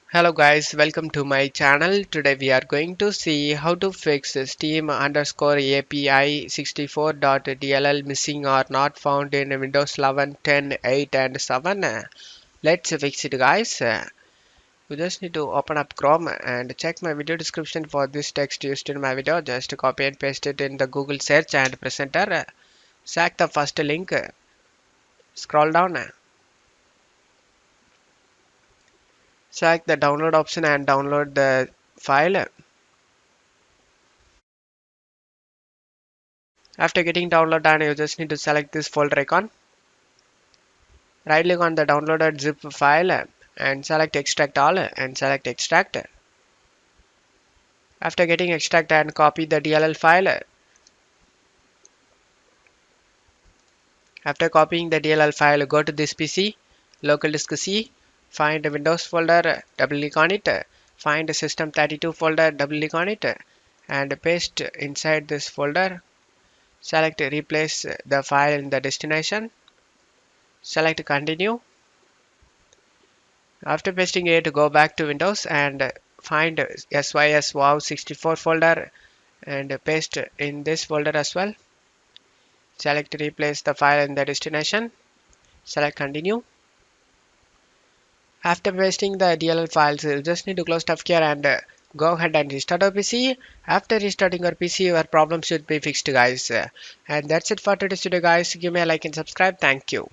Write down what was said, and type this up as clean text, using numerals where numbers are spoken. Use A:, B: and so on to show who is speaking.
A: Hello guys, welcome to my channel. Today we are going to see how to fix Steam underscore API 64.dll missing or not found in Windows 11, 10, 8 and 7. Let's fix it guys. You just need to open up Chrome and check my video description for this text used in my video. Just copy and paste it in the Google search and press enter. Select the first link, scroll down, select the download option and download the file. After getting download done, you just need to select this folder icon. Right click on the downloaded zip file and select extract all and select extract. After getting extract and copy the DLL file. After copying the DLL file, go to this PC, local disk C, find the Windows folder, double click on it, find the system32 folder, double click on it and paste inside this folder. Select replace the file in the destination. Select continue. After pasting it, go back to Windows and find SYS WoW 64 folder and paste in this folder as well. Select replace the file in the destination. Select continue. After pasting the DLL files, you just need to close ToughCare and go ahead and restart your PC. After restarting your PC, your problem should be fixed guys. And that's it for today's video guys. Give me a like and subscribe. Thank you.